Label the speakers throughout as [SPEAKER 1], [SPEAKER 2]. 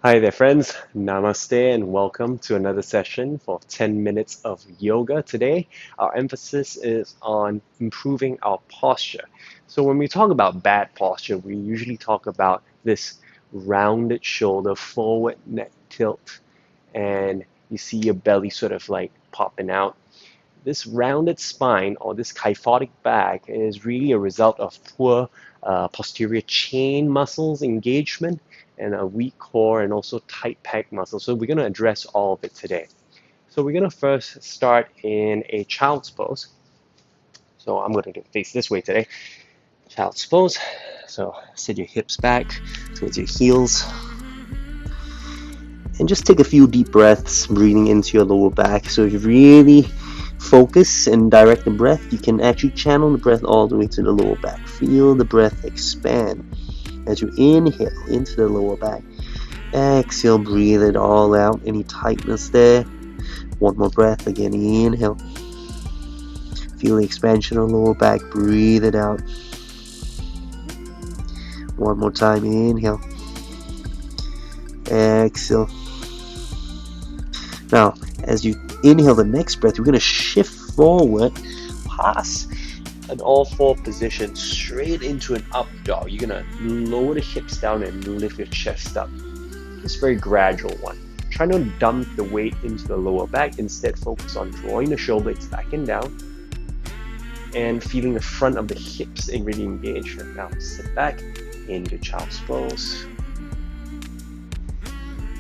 [SPEAKER 1] Hi there, friends. Namaste and welcome to another session for 10 minutes of yoga. Today, our emphasis is on improving our posture. So, when we talk about bad posture, we usually talk about this rounded shoulder, forward neck tilt, and you see your belly sort of like popping out. This rounded spine or this kyphotic back is really a result of poor posterior chain muscles engagement and a weak core and also tight pec muscles. So we're going to address all of it today. So we're going to first start in a child's pose. So I'm going to face this way today. Child's pose. So sit your hips back towards your heels. And just take a few deep breaths, breathing into your lower back. So if you really focus and direct the breath, you can actually channel the breath all the way to the lower back. Feel the breath expand as you inhale into the lower back. Exhale, breathe it all out. Any tightness there? One more breath. Again, inhale. Feel the expansion on the lower back. Breathe it out. One more time. Inhale. Exhale. Now, as you inhale the next breath, we're going to shift forward past an all-four position straight into an up dog. You're going to lower the hips down and lift your chest up. It's a very gradual one. Try not to dump the weight into the lower back. Instead, focus on drawing the shoulder blades back and down and feeling the front of the hips really engaged. Now, sit back into child's pose.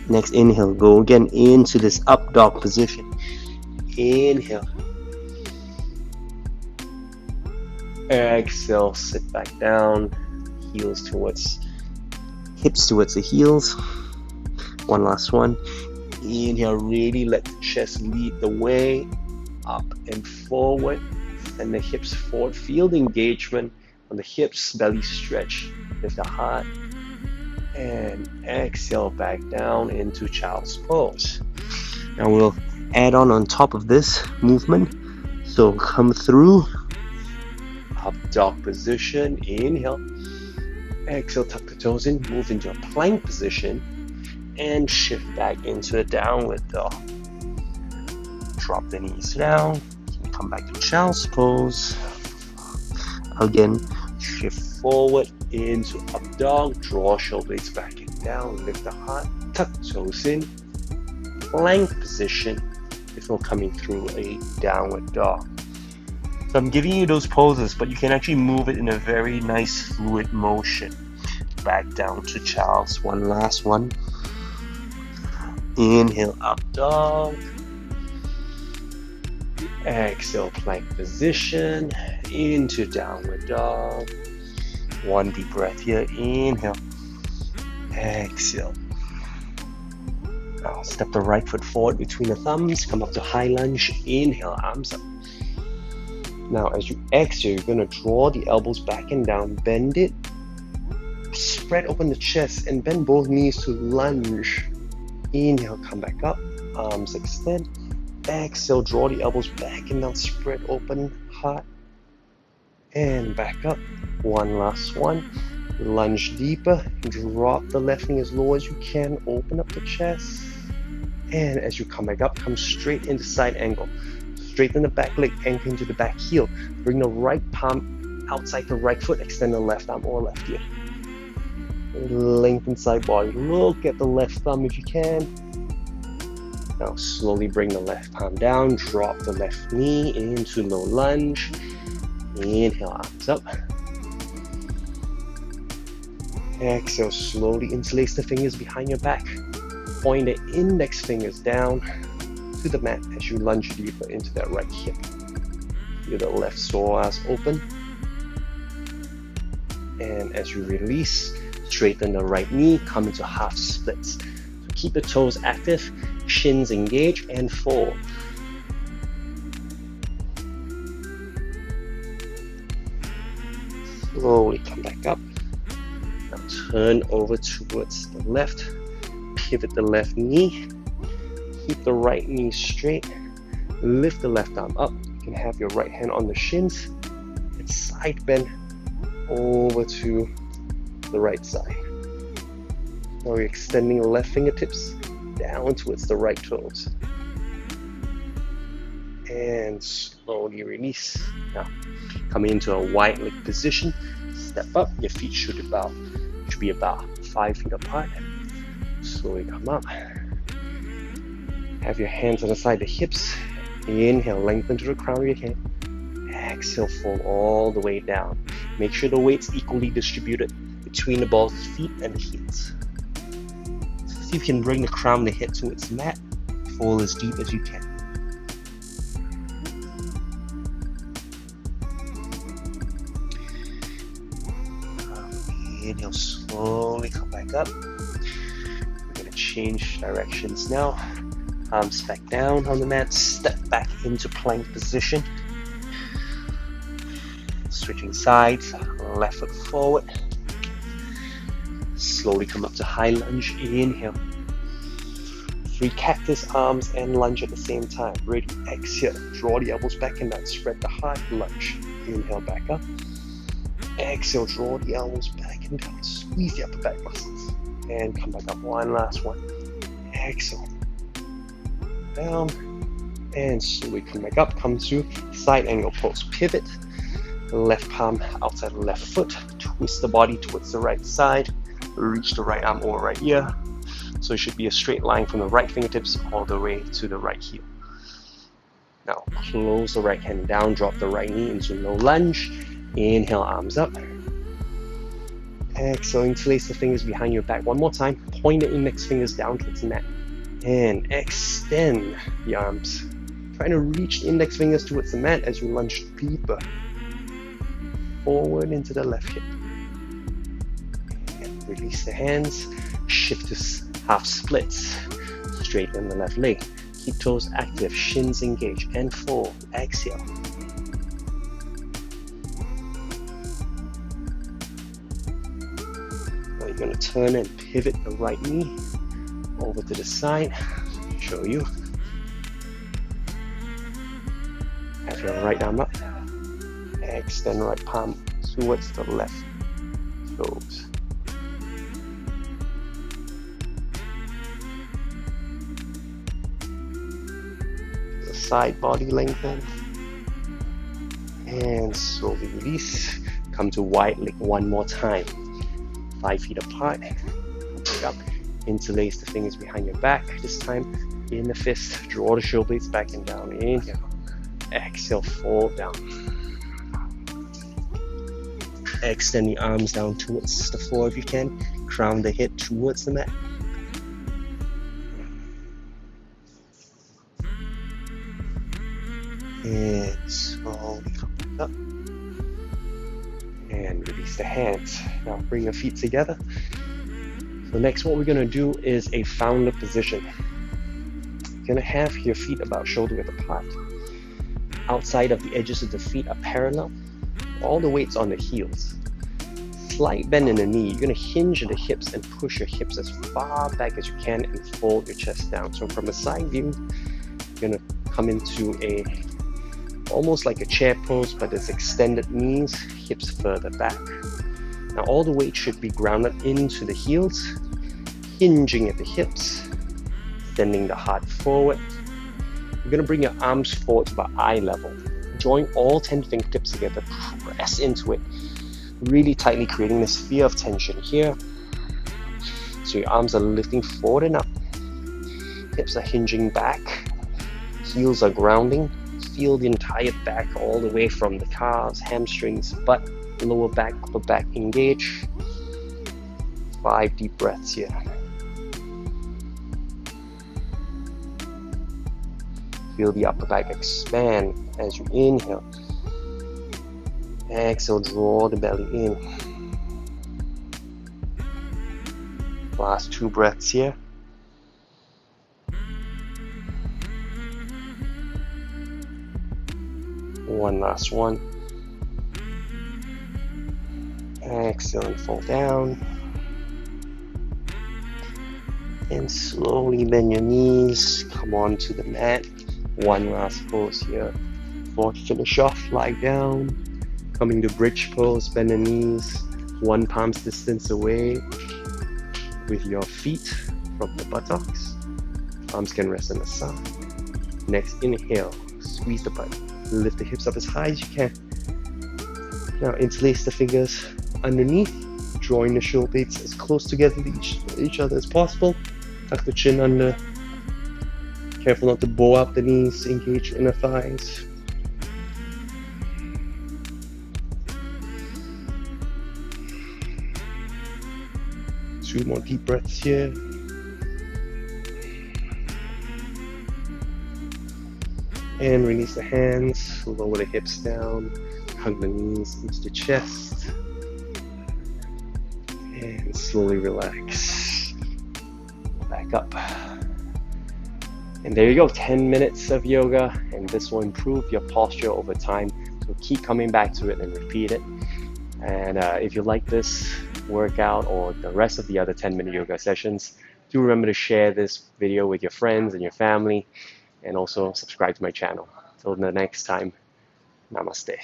[SPEAKER 1] Next inhale, go again into this up dog position. Inhale. Exhale, sit back down. Hips towards the heels. One last one. Inhale, really let the chest lead the way. Up and forward. And the hips forward. Feel the engagement on the hips, belly stretch. Lift the heart. And exhale back down into child's pose. Now we'll add on top of this movement. So come through up dog position. Inhale. Exhale, tuck the toes in. Move into a plank position and shift back into a downward dog. Drop the knees down. Come back to child's pose. Again, shift forward into up dog, draw shoulder blades back and down, lift the heart, tuck toes in, plank position before coming through a downward dog. So I'm giving you those poses, but you can actually move it in a very nice fluid motion. Back down to child's, one last one. Inhale, up dog. Exhale, plank position, into downward dog. One deep breath here, inhale, exhale. Now step the right foot forward between the thumbs, come up to high lunge, inhale, arms up. Now as you exhale, you're going to draw the elbows back and down, bend it, spread open the chest and bend both knees to lunge. Inhale, come back up, arms extend. Exhale, draw the elbows back and down, spread open, heart, and back up. One last one. Lunge deeper, drop the left knee as low as you can, open up the chest. And as you come back up, come straight into side angle. Straighten the back leg, anchor into the back heel. Bring the right palm outside the right foot, extend the left arm or left ear. Lengthen side body. Look at the left thumb if you can. Now slowly bring the left palm down, drop the left knee into low lunge. Inhale, arms up. Exhale, slowly interlace the fingers behind your back. Point the index fingers down to the mat as you lunge deeper into that right hip. Feel the left psoas open. And as you release, straighten the right knee, come into half splits. So keep the toes active, shins engage, and fold. Slowly come back up. Now turn over towards the left. Pivot the left knee. Keep the right knee straight. Lift the left arm up. You can have your right hand on the shins. And side bend over to the right side. Now we're extending the left fingertips down towards the right toes. And slowly release. Now, coming into a wide leg position, step up. Your feet should be about 5 feet apart. Slowly come up. Have your hands on the side of the hips. Inhale, lengthen to the crown of your head. Exhale, fold all the way down. Make sure the weight's equally distributed between the balls of the feet and the heels. See if you can bring the crown of the head towards the mat. Fold as deep as you can. Inhale, slowly come back up. We're going to change directions now. Arms back down on the mat. Step back into plank position. Switching sides. Left foot forward. Slowly come up to high lunge. Inhale. Free cactus arms and lunge at the same time. Ready. Exhale. Draw the elbows back and down. Spread the heart. Lunge. Inhale, back up. Exhale, draw the elbows back and down. Squeeze the upper back muscles. And come back up. One last one. Exhale. Down. And slowly come back up. Come to side angle pose. Pivot. Left palm outside the left foot. Twist the body towards the right side. Reach the right arm over right ear. So it should be a straight line from the right fingertips all the way to the right heel. Now close the right hand down. Drop the right knee into low lunge. Inhale, arms up. Exhale, interlace the fingers behind your back. One more time. Point the index fingers down towards the mat. And extend the arms. Trying to reach the index fingers towards the mat as you lunge deeper. Forward into the left hip. And release the hands. Shift to half splits. Straighten the left leg. Keep toes active. Shins engage. And fold. Exhale. You're going to turn and pivot the right knee over to the side. Show you. Have your right arm up. Extend right palm towards the left toes. The side body lengthen. And slowly release. Come to wide leg one more time. 5 feet apart. Back up. Interlace the fingers behind your back. This time in the fist. Draw the shoulder blades back and down. Inhale. Exhale. Fold down. Extend the arms down towards the floor if you can. Crown the head towards the mat. And slowly come back up. And release the hands. Now bring your feet together. So next what we're going to do is a founder position. You're going to have your feet about shoulder width apart. Outside of the edges of the feet are parallel. All the weight's on the heels. Slight bend in the knee. You're going to hinge the hips and push your hips as far back as you can and fold your chest down. So from a side view, you're going to come into a almost like a chair pose, but it's extended knees, hips further back. Now all the weight should be grounded into the heels, hinging at the hips, bending the heart forward. You're going to bring your arms forward to about eye level. Join all 10 fingertips together, press into it, really tightly creating this sphere of tension here. So your arms are lifting forward and up. Hips are hinging back, heels are grounding. Feel the entire back all the way from the calves, hamstrings, butt, lower back, upper back engage. 5 deep breaths here. Feel the upper back expand as you inhale. Exhale, draw the belly in. Last 2 breaths here. One last one. Exhale and fall down. And slowly bend your knees. Come on to the mat. One last pose here. Before you finish off, lie down. Coming to bridge pose, bend the knees. One palm's distance away. with your feet from the buttocks. Arms can rest on the side. Next, inhale, squeeze the butt. Lift the hips up as high as you can. Now interlace the fingers underneath, drawing the shoulder blades as close together to each other as possible. Tuck the chin under. Careful not to bow up the knees, engage inner thighs. 2 more deep breaths here. And release the hands, lower the hips down, hug the knees into the chest. And slowly relax. Back up. And there you go, 10 minutes of yoga, and this will improve your posture over time. So keep coming back to it and repeat it. And if you like this workout or the rest of the other 10-minute yoga sessions, do remember to share this video with your friends and your family, and also subscribe to my channel. Till the next time, namaste.